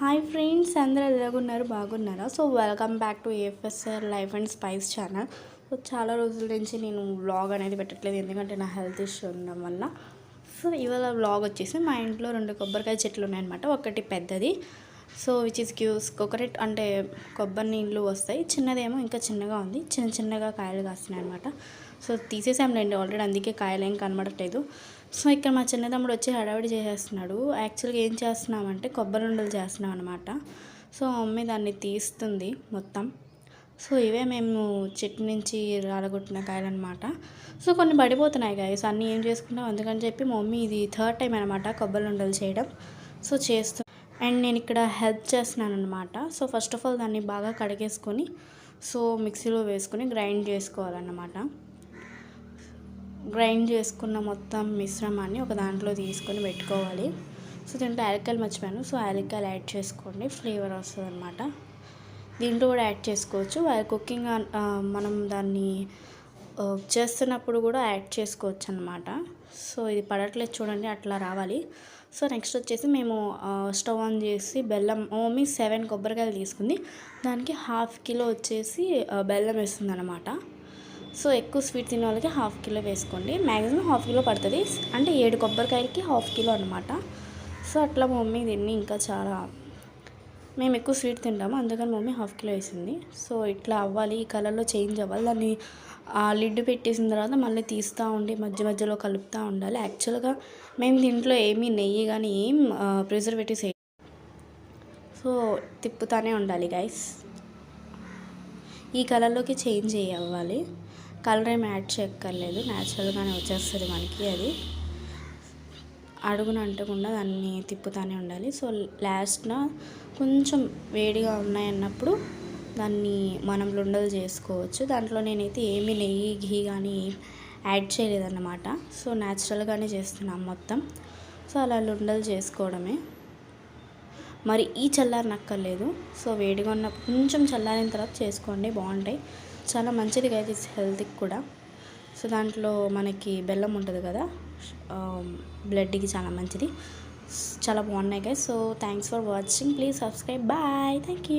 Hi friends, అందరూ ఎలాగున్నారు? బాగున్నారా? So welcome back to AFSR life and spice channel. So చాలా రోజుల నుంచి నేను వ్లాగ్ అనేది పెట్టట్లేదు, ఎందుకంటే నా హెల్త్ ఇష్యూ ఉండడం వల్ల. సో ఇవాళ వ్లాగ్ వచ్చేసి మా ఇంట్లో 2 కొబ్బరికాయ చెట్లు ఉన్నాయన్నమాట. ఒకటి పెద్దది, so which is gives coconut అంటే కొబ్బరి నీళ్ళు వస్తాయి. చిన్నదేమో ఇంకా చిన్నగా ఉంది, చిన్నగా కాయలు కాస్తున్నాయి అనమాట. సో తీసేసాంలేండి ఆల్రెడీ, అందుకే కాయలు ఏం కనబడట్లేదు. సో ఇక్కడ మా చిన్న తమ్ముడు వచ్చి హడావిడి చేసేస్తున్నాడు. యాక్చువల్గా ఏం చేస్తున్నామంటే కొబ్బరి ఉండలు చేస్తున్నాం అనమాట. సో మమ్మీ దాన్ని తీస్తుంది మొత్తం. సో ఇవే మేము చెట్టు నుంచి రాలగొట్టిన కాయలు అనమాట. సో కొన్ని పడిపోతున్నాయి గాయస్, అన్నీ ఏం చేసుకుంటాం, అందుకని చెప్పి మమ్మీ ఇది 3rd టైం అనమాట కొబ్బరి ఉండలు చేయడం. సో చేస్తూ అండ్ నేను ఇక్కడ హెల్ప్ చేస్తున్నాను అనమాట. సో ఫస్ట్ ఆఫ్ ఆల్ దాన్ని బాగా కడిగేసుకొని సో మిక్సీలో వేసుకొని గ్రైండ్ చేసుకోవాలన్నమాట. గ్రైండ్ చేసుకున్న మొత్తం మిశ్రమాన్ని ఒక దాంట్లో తీసుకొని పెట్టుకోవాలి. సో దీంట్లో యాలక్కాయలు మర్చిపోయాను, సో యాలక్కాయలు యాడ్ చేసుకోండి, ఫ్లేవర్ వస్తుంది అనమాట. దీంట్లో కూడా యాడ్ చేసుకోవచ్చు, కుకింగ్ మనం దాన్ని చేస్తున్నప్పుడు కూడా యాడ్ చేసుకోవచ్చు అనమాట. సో ఇది పడట్లేదు చూడండి, అట్లా రావాలి. సో నెక్స్ట్ వచ్చేసి మేము స్టవ్ ఆన్ చేసి బెల్లం, మమ్మీ 7 కొబ్బరికాయలు తీసుకుంది, దానికి 1/2 కిలో వచ్చేసి బెల్లం వేస్తుంది అనమాట. సో ఎక్కువ స్వీట్ తినే వాళ్ళకి 1/2 కిలో వేసుకోండి, మ్యాక్సిమం 1/2 కిలో పడుతుంది, అంటే 7 కొబ్బరికాయలకి 1/2 కిలో అనమాట. సో అట్లా మమ్మీ దీన్ని ఇంకా చాలా, మేము ఎక్కువ స్వీట్ తింటాము అందుకని మమ్మీ 1/2 కిలో వేసింది. సో ఇట్లా అవ్వాలి, ఈ కలర్లో చేంజ్ అవ్వాలి. దాన్ని లిడ్ పెట్టేసిన తర్వాత మళ్ళీ తీస్తూ ఉండి మధ్యలో కలుపుతూ ఉండాలి. యాక్చువల్గా మేము దీంట్లో ఏమీ నెయ్యి కానీ ఏం ప్రిజర్వేటివ్స్ సో తిప్పుతూనే ఉండాలి గైస్. ఈ కలర్లోకి చేంజ్ అవ్వాలి, కలర్ ఏమి యాడ్ చేయక్కర్లేదు, న్యాచురల్గానే వచ్చేస్తుంది మనకి. అది అడుగున అంటకుండా దాన్ని తిప్పుతూనే ఉండాలి. సో లాస్ట్న కొంచెం వేడిగా ఉన్నాయన్నప్పుడు దాన్ని మనం లుండలు చేసుకోవచ్చు. దాంట్లో నేనైతే ఏమీ నెయ్యి ఘీ కానీ యాడ్ చేయలేదన్నమాట. సో న్యాచురల్గానే చేస్తున్నాం మొత్తం. సో అలా లుండలు చేసుకోవడమే, మరి ఈ చల్లారనక్కర్లేదు. సో వేడిగా ఉన్నప్పుడు కొంచెం చల్లారిన తర్వాత చేసుకోండి, బాగుంటాయి, చాలా మంచిది కదా హెల్త్కి కూడా. సో దాంట్లో మనకి బెల్లం ఉంటుంది కదా, బ్లడ్కి చాలా మంచిది, చాలా బాగున్నాయి guys. So thanks for watching, please subscribe, bye, thank you.